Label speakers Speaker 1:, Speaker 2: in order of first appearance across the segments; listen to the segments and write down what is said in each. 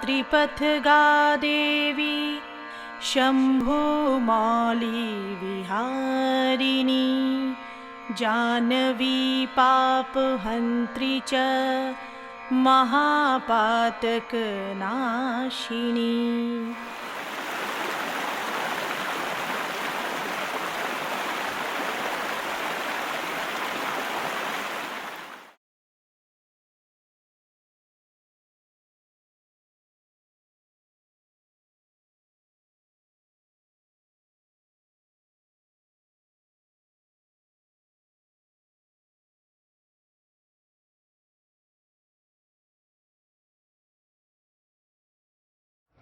Speaker 1: त्रिपथगा देवी शम्भो मौली विहारिणी जानवी पापहन्त्री च महापातकनाशिनी।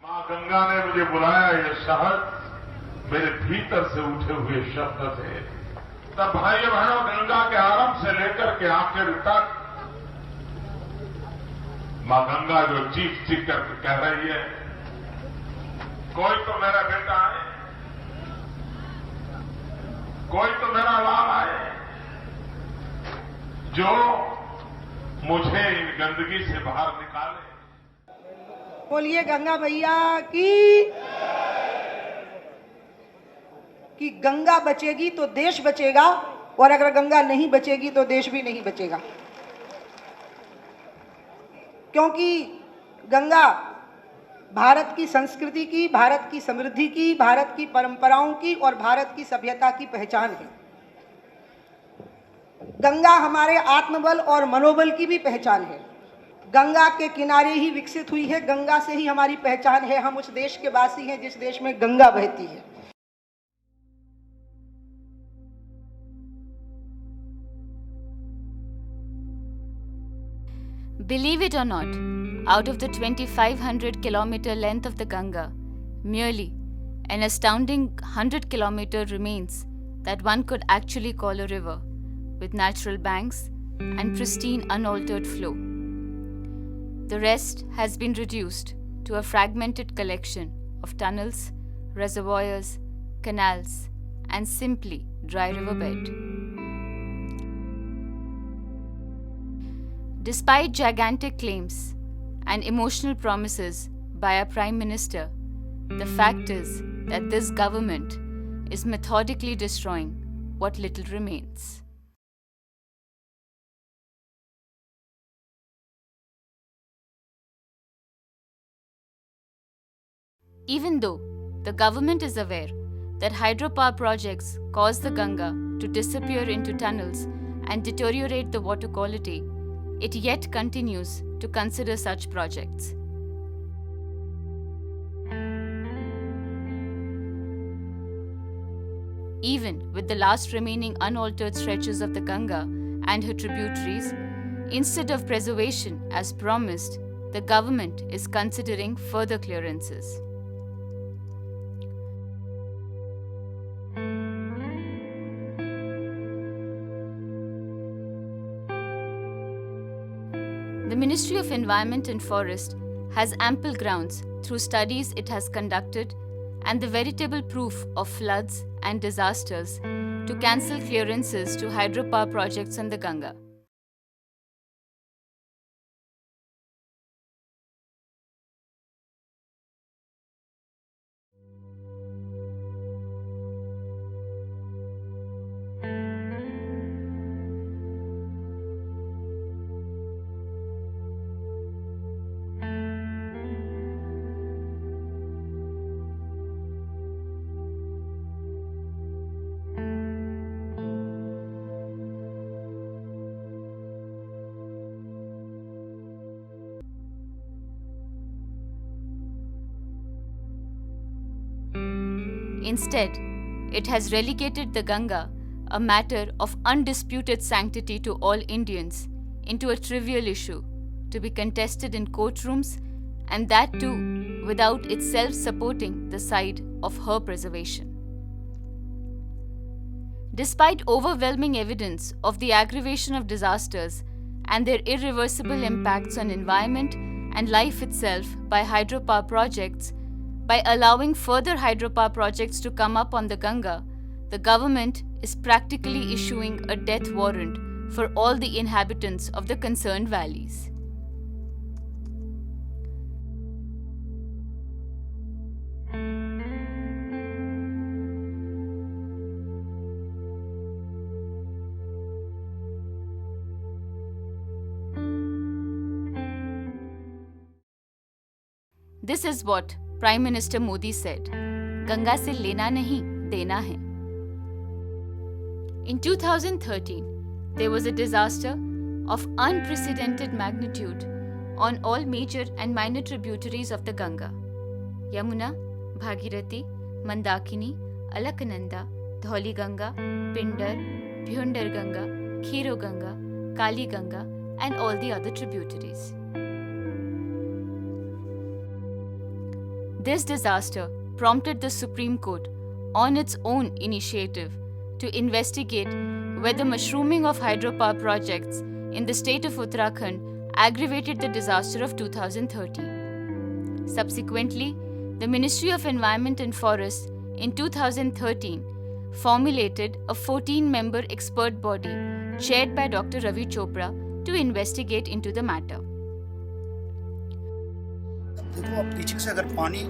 Speaker 2: मां गंगा ने मुझे बुलाया, ये शहद मेरे भीतर से उठे हुए शब्द थे। तब भाइयों बहनों, गंगा के आरंभ से लेकर के आखिर तक मां गंगा जो चीख चीख करके कह रही है, कोई तो मेरा बेटा है, कोई तो मेरा लाल है, जो मुझे इन गंदगी से बाहर निकाले।
Speaker 3: बोलिए गंगा मैया की। कि गंगा बचेगी तो देश बचेगा, और अगर गंगा नहीं बचेगी तो देश भी नहीं बचेगा। क्योंकि गंगा भारत की संस्कृति की, भारत की समृद्धि की, भारत की परंपराओं की और भारत की सभ्यता की पहचान है। गंगा हमारे आत्मबल और मनोबल की भी पहचान है। गंगा के किनारे ही विकसित हुई है, गंगा से ही हमारी पहचान है। हम उस देश के वासी हैं जिस देश में गंगा बहती है।
Speaker 4: Believe it or not, out of the 2,500 kilometer length of the Ganga, merely an astounding 100 kilometer remains that one could actually call a river, with natural banks and pristine unaltered flow. The rest has been reduced to a fragmented collection of tunnels, reservoirs, canals, and simply dry riverbed. Despite gigantic claims and emotional promises by our Prime Minister, the fact is that this government is methodically destroying what little remains. Even though the government is aware that hydropower projects cause the Ganga to disappear into tunnels and deteriorate the water quality, it yet continues to consider such projects. Even with the last remaining unaltered stretches of the Ganga and her tributaries, instead of preservation as promised, the government is considering further clearances. The Ministry of Environment and Forest has ample grounds through studies it has conducted and the veritable proof of floods and disasters to cancel clearances to hydropower projects on the Ganga. Instead, it has relegated the Ganga, a matter of undisputed sanctity to all Indians, into a trivial issue to be contested in courtrooms, and that too without itself supporting the side of her preservation. Despite overwhelming evidence of the aggravation of disasters and their irreversible impacts on environment and life itself by hydropower projects, by allowing further hydropower projects to come up on the Ganga, the government is practically issuing a death warrant for all the inhabitants of the concerned valleys. This is what Prime Minister Modi said. Ganga se lena nahi, dena hai. In 2013, there was a disaster of unprecedented magnitude on all major and minor tributaries of the Ganga: Yamuna, Bhagirathi, Mandakini, Alaknanda, Dhauli Ganga, Pindar, Bhundar Ganga, Khero Ganga, Kali Ganga, and all the other tributaries. This disaster prompted the Supreme Court, on its own initiative, to investigate whether mushrooming of hydropower projects in the state of Uttarakhand aggravated the disaster of 2013. Subsequently, the Ministry of Environment and Forests in 2013 formulated a 14-member expert body chaired by Dr. Ravi Chopra to investigate into the matter.
Speaker 5: देखो, अब पीछे से अगर पानी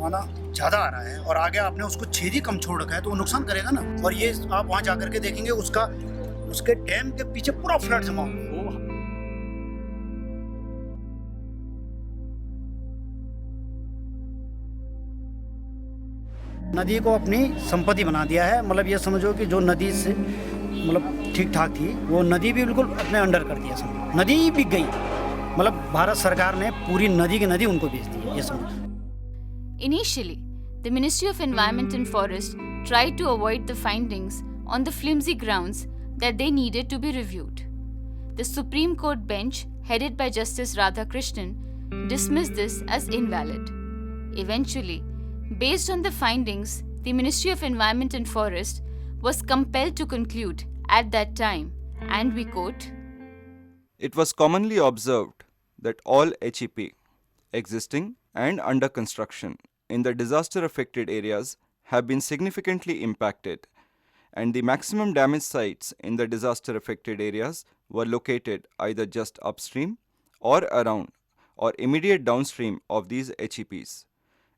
Speaker 5: माना ज़्यादा आ रहा है और आगे आपने उसको छेद ही कम छोड़ रखा है तो वो नुकसान करेगा ना। और ये आप वहाँ जाकर के देखेंगे उसके डैम के पीछे पूरा फ्लड जमा हो। नदी को अपनी संपत्ति बना दिया है। मतलब ये समझो कि जो नदी से मतलब ठीक ठाक थी वो नदी भी बिल्कुल अपने अंडर कर दिया। समझो नदी ही बिक गई। मतलब भारत सरकार ने पूरी नदी की नदी उनको बेच दी। ये समझो।
Speaker 4: Initially, the Ministry of Environment and Forest tried to avoid the findings on the flimsy grounds that they needed to be reviewed. The Supreme Court bench, headed by Justice Radhakrishnan, dismissed this as invalid. Eventually, based on the findings, the Ministry of Environment and Forest was compelled to conclude at that time, and we quote,
Speaker 6: "It was commonly observed that all HEP, existing and under construction, in the disaster-affected areas have been significantly impacted, and the maximum damage sites in the disaster-affected areas were located either just upstream or around or immediate downstream of these HEPs.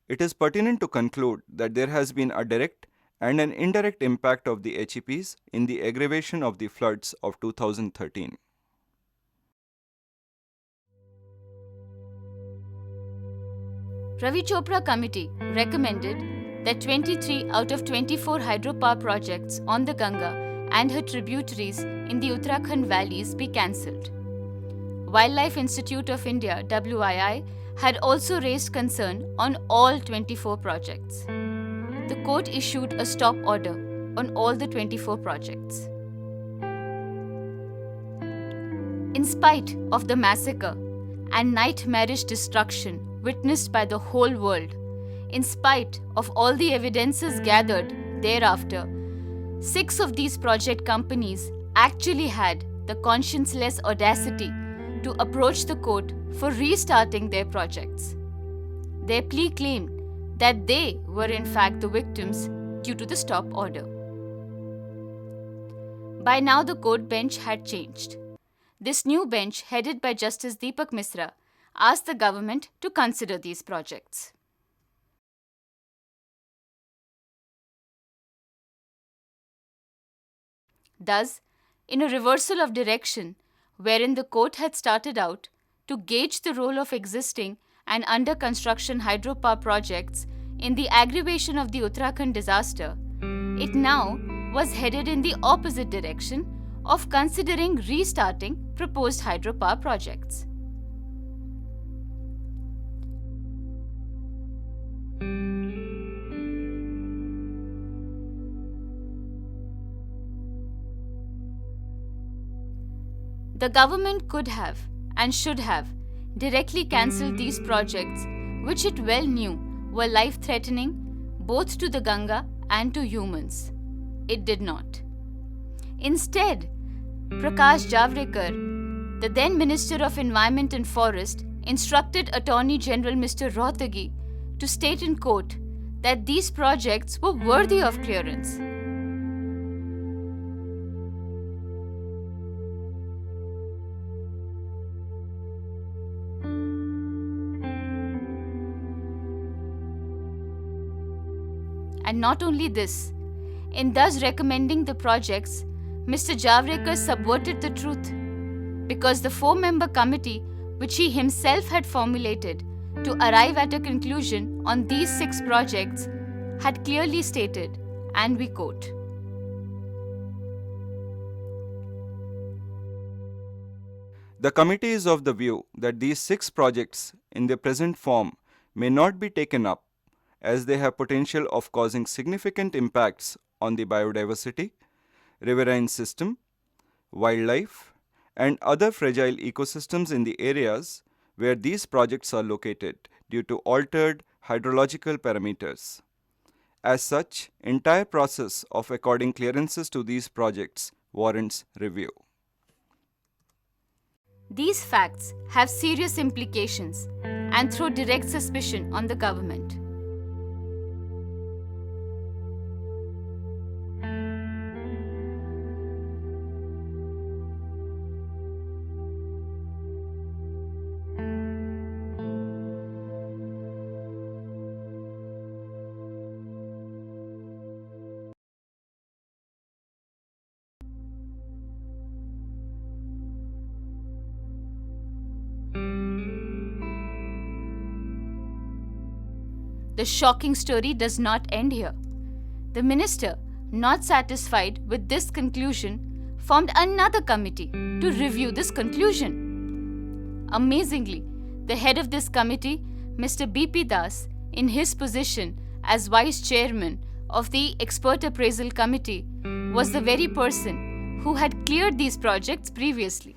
Speaker 6: It is pertinent to conclude that there has been a direct and an indirect impact of the HEPs in the aggravation of the floods of 2013.
Speaker 4: Ravi Chopra Committee recommended that 23 out of 24 hydropower projects on the Ganga and her tributaries in the Uttarakhand valleys be cancelled. Wildlife Institute of India (WII) had also raised concern on all 24 projects. The court issued a stop order on all the 24 projects. In spite of the massacre and nightmarish destruction witnessed by the whole world, in spite of all the evidences gathered thereafter, 6 of these project companies actually had the conscienceless audacity to approach the court for restarting their projects. Their plea claimed that they were in fact the victims due to the stop order. By now the court bench had changed. This new bench, headed by Justice Deepak Misra, asked the government to consider these projects. Thus, in a reversal of direction, wherein the court had started out to gauge the role of existing and under construction hydropower projects in the aggravation of the Uttarakhand disaster, it now was headed in the opposite direction of considering restarting proposed hydropower projects. The government could have and should have directly cancelled these projects, which it well knew were life-threatening both to the Ganga and to humans. It did not. Instead, Prakash Javadekar, the then Minister of Environment and Forest, instructed Attorney General Mr. Rohtagi to state in court that these projects were worthy of clearance. And not only this, in thus recommending the projects, Mr. Javadekar subverted the truth, because the 4-member committee which he himself had formulated to arrive at a conclusion on these 6 projects, had clearly stated, and we quote,
Speaker 6: "The committee is of the view that these 6 projects in their present form may not be taken up as they have potential of causing significant impacts on the biodiversity, riverine system, wildlife, and other fragile ecosystems in the areas where these projects are located due to altered hydrological parameters. As such, entire process of according clearances to these projects warrants review."
Speaker 4: These facts have serious implications and throw direct suspicion on the government. The shocking story does not end here. The minister, not satisfied with this conclusion, formed another committee to review this conclusion. Amazingly, the head of this committee, Mr. B.P. Das, in his position as vice chairman of the Expert Appraisal Committee, was the very person who had cleared these projects previously.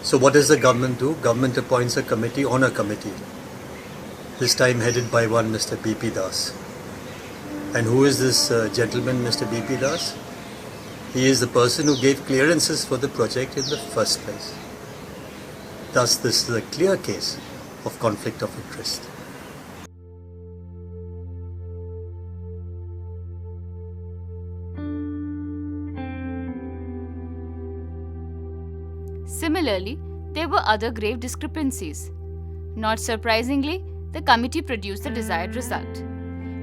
Speaker 7: So what does the government do? Government appoints a committee on a committee, this time headed by one Mr. B.P. Das. And who is this gentleman, Mr. B.P. Das? He is the person who gave clearances for the project in the first place. Thus, this is a clear case of conflict of interest.
Speaker 4: Similarly, there were other grave discrepancies. Not surprisingly, the committee produced the desired result.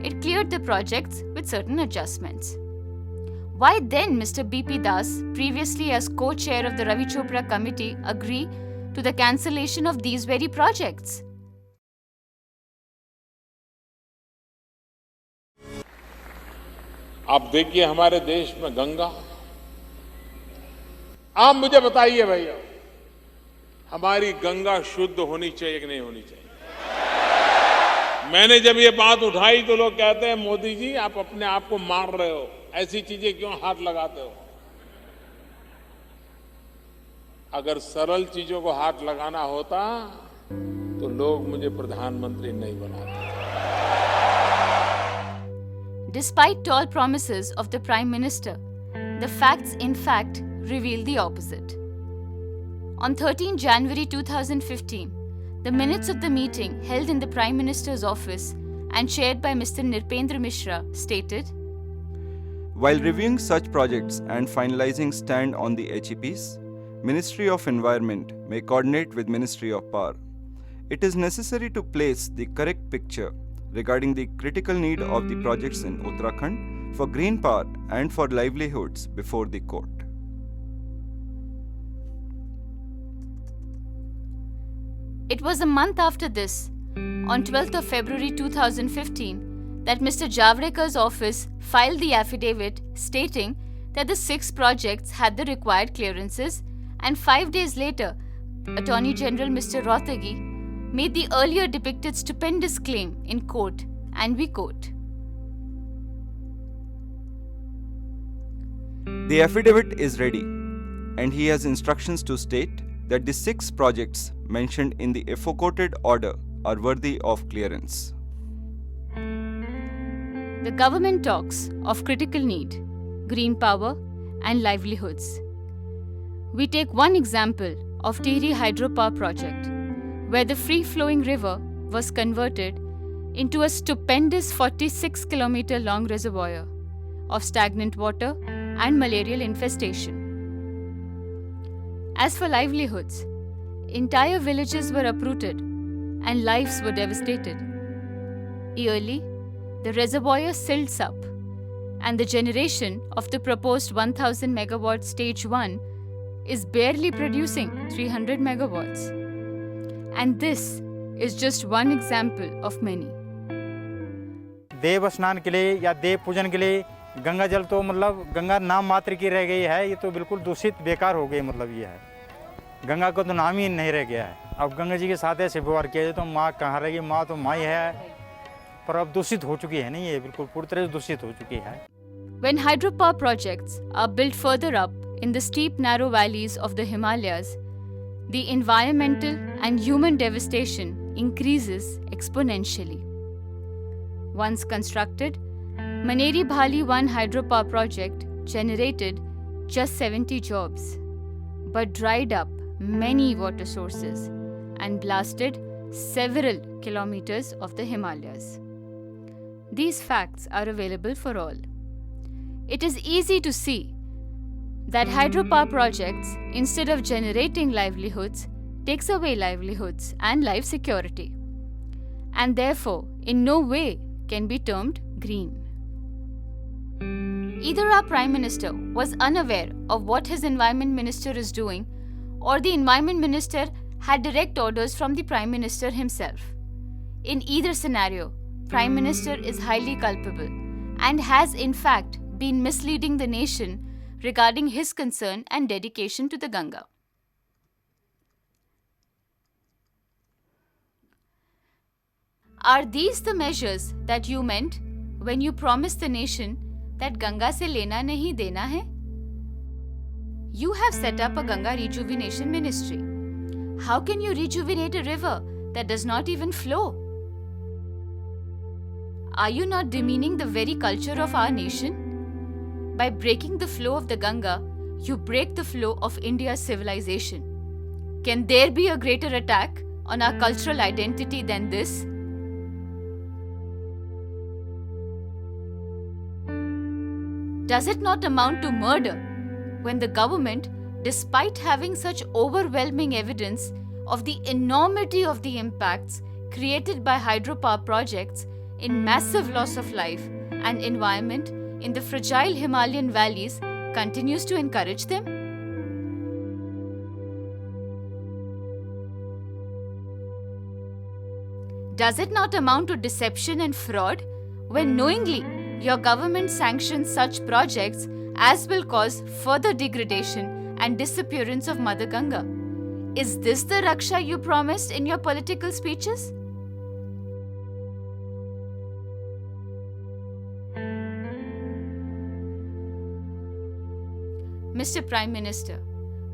Speaker 4: It cleared the projects with certain adjustments. Why then Mr. B.P. Das, previously as co-chair of the Ravi Chopra committee, agree to the cancellation of these very projects?
Speaker 8: आप देखिए हमारे देश में गंगा, आप मुझे बताइए भैया, हमारी गंगा शुद्ध होनी चाहिए कि नहीं होनी चाहिए? मैंने जब ये बात उठाई तो लोग कहते हैं मोदी जी आप अपने आप को मार रहे हो, ऐसी चीजें क्यों हाथ लगाते हो? अगर सरल चीजों को हाथ लगाना होता तो लोग मुझे प्रधानमंत्री नहीं बनाते।
Speaker 4: Despite tall promises of the Prime Minister, the facts in fact reveal the opposite. On 13 January 2015, the minutes of the meeting held in the Prime Minister's office and chaired by Mr. Nrpendra Mishra stated,
Speaker 6: "While reviewing such projects and finalizing stand on the HEPs, Ministry of Environment may coordinate with Ministry of Power. It is necessary to place the correct picture regarding the critical need of the projects in Uttarakhand for green power and for livelihoods before the court."
Speaker 4: It was a month after this, on 12th of February 2015, that Mr. Javadekkar's office filed the affidavit stating that the 6 projects had the required clearances, and 5 days later, Attorney General Mr. Rohtagi made the earlier depicted stupendous claim in court, and we quote,
Speaker 6: "The affidavit is ready, and he has instructions to state that the 6 projects mentioned in the aforequoted order are worthy of clearance."
Speaker 4: The government talks of critical need, green power, and livelihoods. We take one example of Tehri Hydropower project, where the free-flowing river was converted into a stupendous 46-kilometer long reservoir of stagnant water and malarial infestation. As for livelihoods, entire villages were uprooted and lives were devastated. Yearly, the reservoir silts up, and the generation of the proposed 1000 megawatt stage 1 is barely producing 300 megawatts. And this is just one example of many.
Speaker 9: देव स्नान के लिए या देव पूजन के लिए गंगा जल तो मतलब गंगा नाम मात्र की रह गई है, ये तो बिल्कुल दूषित बेकार हो गई, मतलब ये है गंगा का तो नाम ही नहीं रह गया है। अब गंगा जी के साथ ऐसे व्यवहार किया जाए तो माँ कहाँ रहेगी, माँ तो माँ ही है, पर अब दूषित हो चुकी है, नहीं ये बिल्कुल पूरी तरह से दूषित हो चुकी है।
Speaker 4: When hydropower projects are built further up in the steep narrow valleys of the Himalayas, the environmental and human devastation increases exponentially. Once constructed, Maneri Bhali 1 hydropower project generated just 70 jobs, but dried up many water sources and blasted several kilometers of the Himalayas. These facts are available for all. It is easy to see that hydropower projects, instead of generating livelihoods, takes away livelihoods and life security, and therefore in no way can be termed green. Either our Prime Minister was unaware of what his Environment Minister is doing, or the Environment Minister had direct orders from the Prime Minister himself. In either scenario, Prime Minister is highly culpable and has in fact been misleading the nation regarding his concern and dedication to the Ganga. Are these the measures that you meant when you promised the nation that Ganga se lena nahi dena hai? You have set up a Ganga Rejuvenation Ministry. How can you rejuvenate a river that does not even flow? Are you not demeaning the very culture of our nation? By breaking the flow of the Ganga, you break the flow of India's civilization. Can there be a greater attack on our cultural identity than this? Does it not amount to murder when the government, despite having such overwhelming evidence of the enormity of the impacts created by hydropower projects in massive loss of life and environment in the fragile Himalayan valleys, continues to encourage them? Does it not amount to deception and fraud when knowingly your government sanctions such projects as will cause further degradation and disappearance of Mother Ganga? Is this the Raksha you promised in your political speeches? Mr. Prime Minister,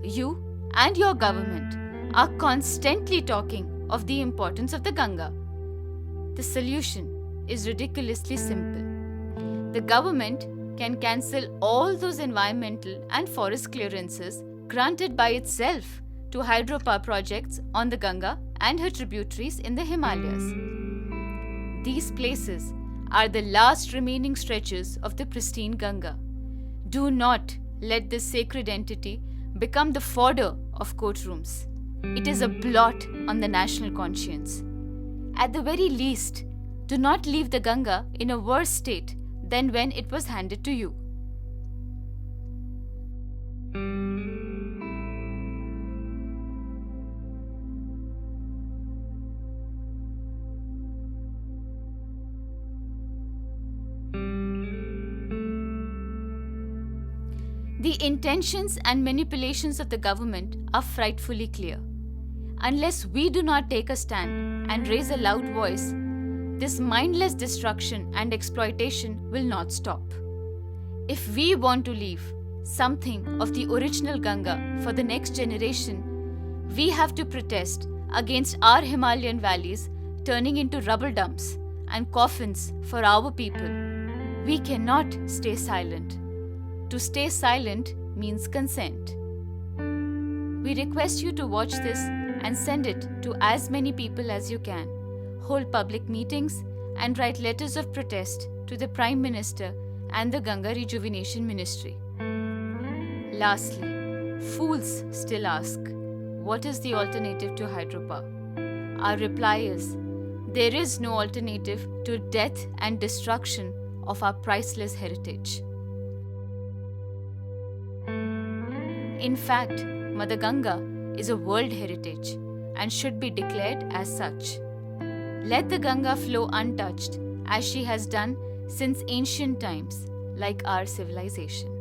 Speaker 4: you and your government are constantly talking of the importance of the Ganga. The solution is ridiculously simple. The government can cancel all those environmental and forest clearances granted by itself to hydropower projects on the Ganga and her tributaries in the Himalayas. These places are the last remaining stretches of the pristine Ganga. Do not let this sacred entity become the fodder of courtrooms. It is a blot on the national conscience. At the very least, do not leave the Ganga in a worse state than when it was handed to you. The intentions and manipulations of the government are frightfully clear. Unless we do not take a stand and raise a loud voice, this mindless destruction and exploitation will not stop. If we want to leave something of the original Ganga for the next generation, we have to protest against our Himalayan valleys turning into rubble dumps and coffins for our people. We cannot stay silent. To stay silent means consent. We request you to watch this and send it to as many people as you can. Hold public meetings and write letters of protest to the Prime Minister and the Ganga Rejuvenation Ministry. Lastly, fools still ask, what is the alternative to hydropower? Our reply is, there is no alternative to death and destruction of our priceless heritage. In fact, Mother Ganga is a world heritage, and should be declared as such. Let the Ganga flow untouched, as she has done since ancient times, like our civilization.